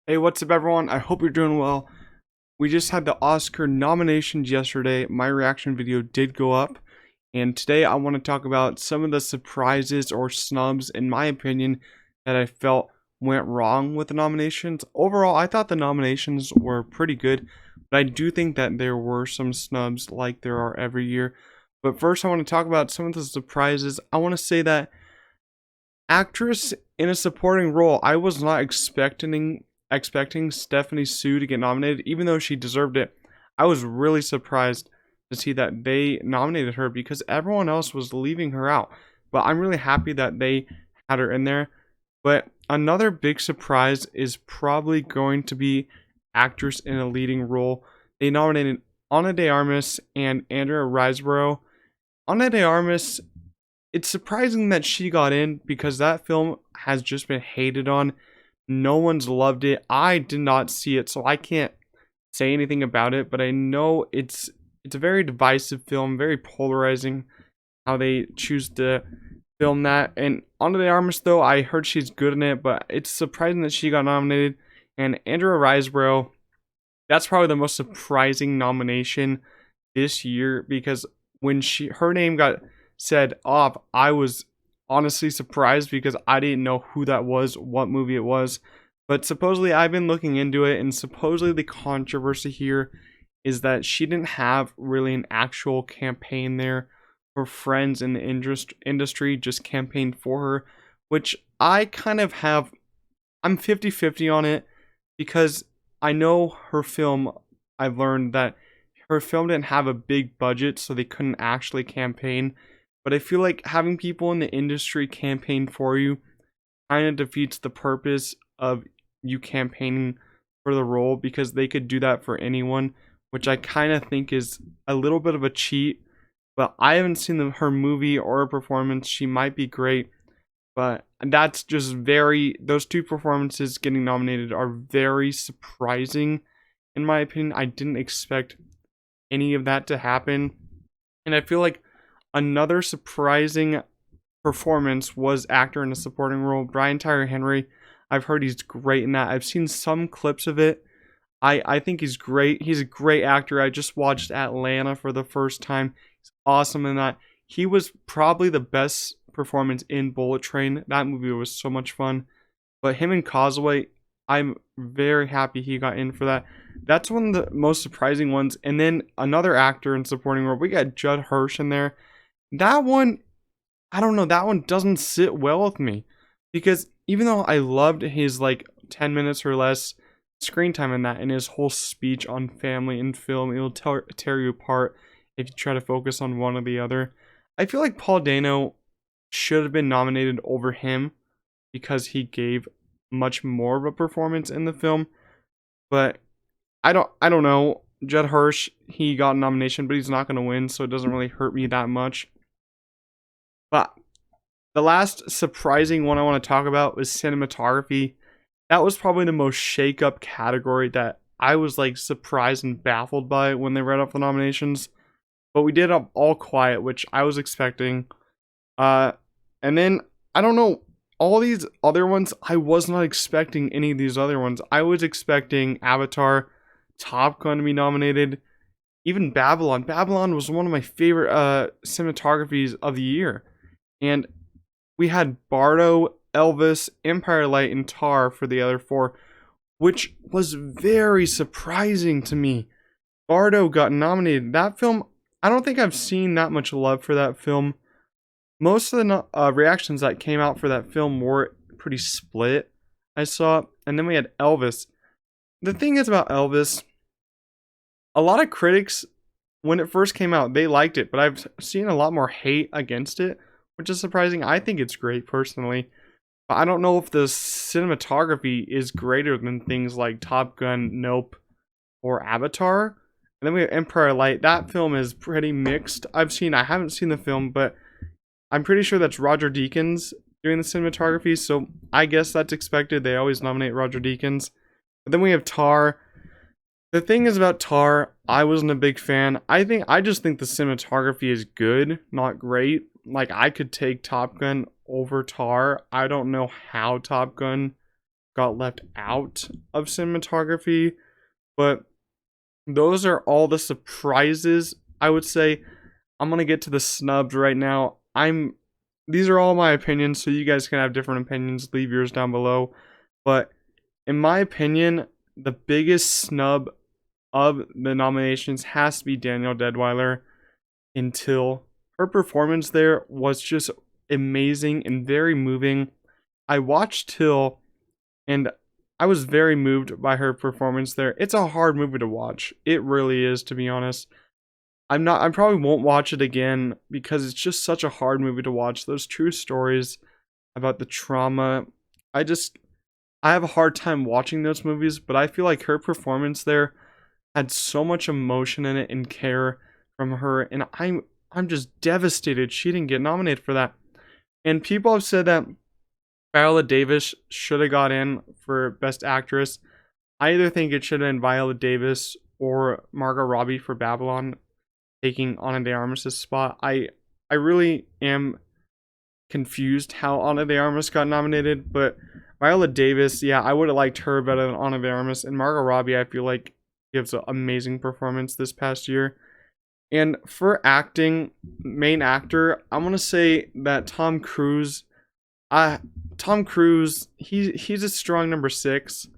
Hey, what's up, everyone? I hope you're doing well. We just had the Oscar nominations yesterday. My reaction video did go up, and today I want to talk about some of the surprises or snubs, in my opinion, that I felt went wrong with the nominations. Overall, I thought the nominations were pretty good, but I do think that there were some snubs like there are every year. But first, I want to talk about some of the surprises. I want to say that actress in a supporting role, I was not expecting Stephanie Sue to get nominated, even though she deserved it. I was really surprised to see that they nominated her because everyone else was leaving her out. But I'm really happy that they had her in there. But another big surprise is probably going to be actress in a leading role. They nominated Ana de Armas and Andrea Riseborough. Ana de Armas, it's surprising that she got in because that film has just been hated on. No one's loved it. I did not see it, so I can't say anything about it, but I know it's a very divisive film, very polarizing how they choose to film that. And Ana de Armas, though, I heard she's good in it, but it's surprising that she got nominated. And Andrea Riseborough, that's probably the most surprising nomination this year because when her name got said off, I was honestly surprised because I didn't know who that was, what movie it was. But supposedly I've been looking into it, and supposedly the controversy here is that she didn't have really an actual campaign there. Her friends in the industry just campaigned for her, which I kind of have. I'm 50-50 on it because I know her film, I've learned that her film didn't have a big budget, so they couldn't actually campaign. But I feel like having people in the industry campaign for you kind of defeats the purpose of you campaigning for the role because they could do that for anyone, which I kind of think is a little bit of a cheat. But I haven't seen her movie or her performance. She might be great, but that's just those two performances getting nominated are very surprising in my opinion. I didn't expect any of that to happen. And I feel like another surprising performance was actor in a supporting role, Brian Tyree Henry. I've heard he's great in that. I've seen some clips of it. I think he's great. He's a great actor. I just watched Atlanta for the first time. He's awesome in that. He was probably the best performance in Bullet Train. That movie was so much fun. But him and Causeway, I'm very happy he got in for that. That's one of the most surprising ones. And then another actor in supporting role, we got Judd Hirsch in there. That one, I don't know, that one doesn't sit well with me because even though I loved his like 10 minutes or less screen time in that and his whole speech on family and film, it'll tear you apart if you try to focus on one or the other. I feel like Paul Dano should have been nominated over him because he gave much more of a performance in the film, but I don't know. Judd Hirsch, he got a nomination, but he's not going to win, so it doesn't really hurt me that much. But the last surprising one I want to talk about was cinematography. That was probably the most shake-up category that I was like surprised and baffled by when they read off the nominations. But we did All Quiet, which I was expecting. And then I don't know, all these other ones, I was not expecting any of these other ones. I was expecting Avatar, Top Gun to be nominated, even Babylon. Babylon was one of my favorite cinematographies of the year. And we had Bardo, Elvis, Empire Light, and Tar for the other four, which was very surprising to me. Bardo got nominated. That film, I don't think I've seen that much love for that film. Most of the reactions that came out for that film were pretty split, I saw. And then we had Elvis. The thing is about Elvis, a lot of critics, when it first came out, they liked it, but I've seen a lot more hate against it, which is surprising. I think it's great personally, but I don't know if the cinematography is greater than things like Top Gun, Nope, or Avatar. And then we have Empire Light. That film is pretty mixed. I haven't seen the film, but I'm pretty sure that's Roger Deakins doing the cinematography, so I guess that's expected. They always nominate Roger Deakins. But then we have Tar. The thing is about Tar, I wasn't a big fan. I just think the cinematography is good, not great. Like, I could take Top Gun over Tar. I don't know how Top Gun got left out of cinematography, but those are all the surprises. I would say I'm gonna get to the snubs right now. These are all my opinions, so you guys can have different opinions. Leave yours down below. But in my opinion, the biggest snub of the nominations has to be Danielle Deadwyler. Until her performance there was just amazing and very moving. I watched Till and I was very moved by her performance there. It's a hard movie to watch. It really is, to be honest. I probably won't watch it again because it's just such a hard movie to watch. Those true stories about the trauma. I have a hard time watching those movies, but I feel like her performance there had so much emotion in it and care from her, and I'm just devastated she didn't get nominated for that. And people have said that Viola Davis should have got in for Best Actress. I either think it should have been Viola Davis or Margot Robbie for Babylon taking Ana de Armas' spot. I really am confused how Ana de Armas got nominated, but Viola Davis, yeah, I would have liked her better than Ana de Armas, and Margot Robbie I feel like gives an amazing performance this past year. And for acting, main actor, I'm gonna say that Tom Cruise, he's a strong number 6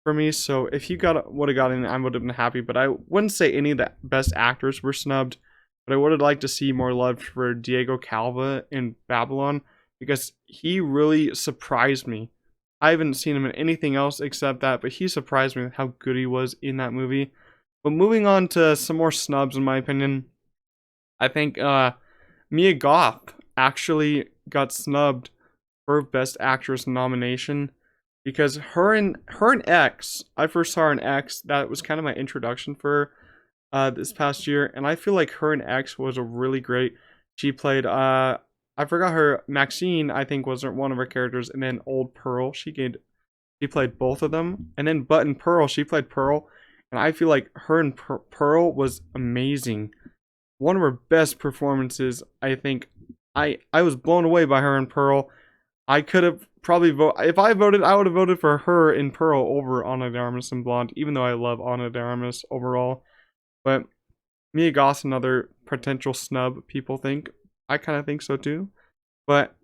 for me. So if he would have gotten in, I would have been happy. But I wouldn't say any of the best actors were snubbed. But I would have liked to see more love for Diego Calva in Babylon because he really surprised me. I haven't seen him in anything else except that, but he surprised me with how good he was in that movie. But moving on to some more snubs, in my opinion, I think Mia Goth actually got snubbed for Best Actress nomination because her and X, I first saw her in X. That was kind of my introduction for this past year, and I feel like her and X was a really great. She played I forgot her Maxine, I think was one of her characters, and then Old Pearl. She played both of them, and then Button Pearl, she played Pearl. And I feel like her and Pearl was amazing. One of her best performances, I think. I was blown away by her and Pearl. I could have probably voted. If I voted, I would have voted for her and Pearl over Ana de Armas and Blonde, even though I love Ana de Armas overall. But Mia Goth's another potential snub, people think. I kind of think so too. But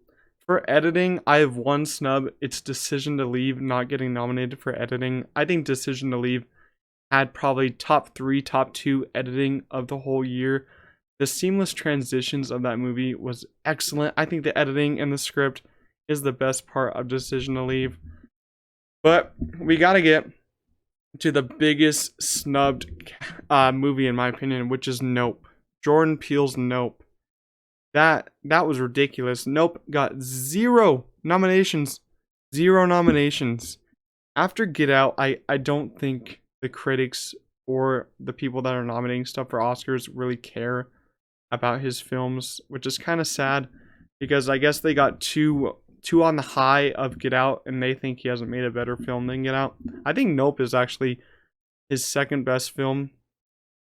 for editing, I have one snub. It's Decision to Leave not getting nominated for editing. I think Decision to Leave had probably top 3, top 2 editing of the whole year. The seamless transitions of that movie was excellent. I think the editing and the script is the best part of Decision to Leave. But we gotta get to the biggest snubbed movie in my opinion, which is Nope. Jordan Peele's Nope. That was ridiculous. Nope got 0 nominations. 0 nominations. After Get Out, I don't think the critics or the people that are nominating stuff for Oscars really care about his films, which is kind of sad because I guess they got too on the high of Get Out and they think he hasn't made a better film than Get Out. I think Nope is actually his second best film,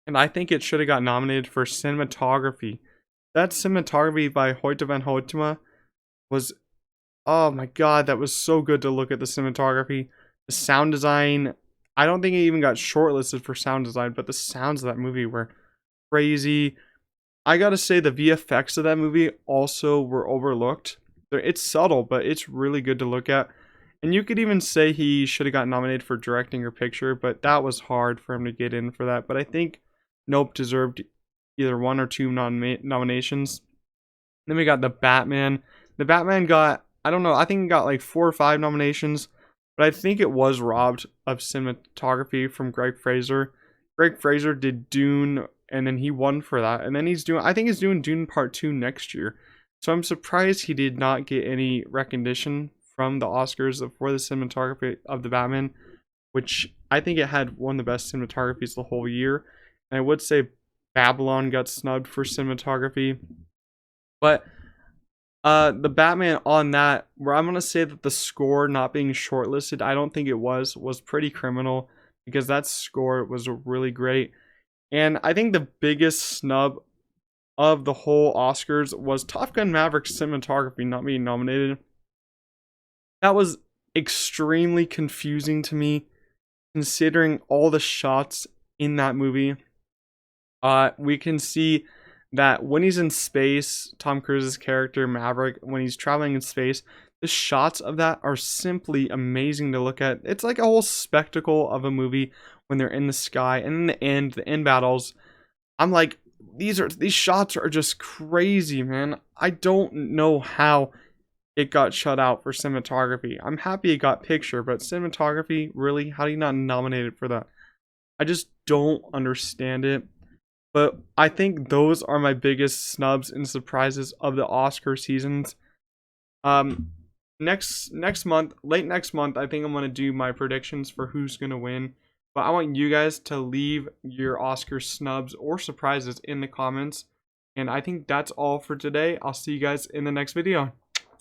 and I think it should have got nominated for cinematography. That cinematography by Hoyte van Hoytema was, oh my god, that was so good to look at the cinematography. The sound design, I don't think it even got shortlisted for sound design, but the sounds of that movie were crazy. I gotta say the VFX of that movie also were overlooked. It's subtle, but it's really good to look at. And you could even say he should have gotten nominated for directing or picture, but that was hard for him to get in for that. But I think Nope deserved either 1 or 2 nominations. Then we got The Batman. The Batman got, I don't know, I think it got like 4 or 5 nominations. But I think it was robbed of cinematography from Greg Fraser. Greg Fraser did Dune, and then he won for that. And then I think he's doing Dune Part 2 next year. So I'm surprised he did not get any recognition from the Oscars for the cinematography of The Batman, which I think it had one of the best cinematographies the whole year. And I would say Babylon got snubbed for cinematography. But the Batman on that, where I'm going to say that the score not being shortlisted, I don't think it was pretty criminal because that score was really great. And I think the biggest snub of the whole Oscars was Top Gun Maverick's cinematography not being nominated. That was extremely confusing to me considering all the shots in that movie. We can see that when he's in space, Tom Cruise's character Maverick, when he's traveling in space, the shots of that are simply amazing to look at. It's like a whole spectacle of a movie when they're in the sky, and in the end battles, I'm like, these shots are just crazy, man. I don't know how it got shut out for cinematography. I'm happy it got picture, but cinematography, really? How do you not nominate it for that? I just don't understand it. But I think those are my biggest snubs and surprises of the Oscar seasons. Um, next month, late next month, I think I'm gonna do my predictions for who's gonna win. But I want you guys to leave your Oscar snubs or surprises in the comments. And I think that's all for today. I'll see you guys in the next video.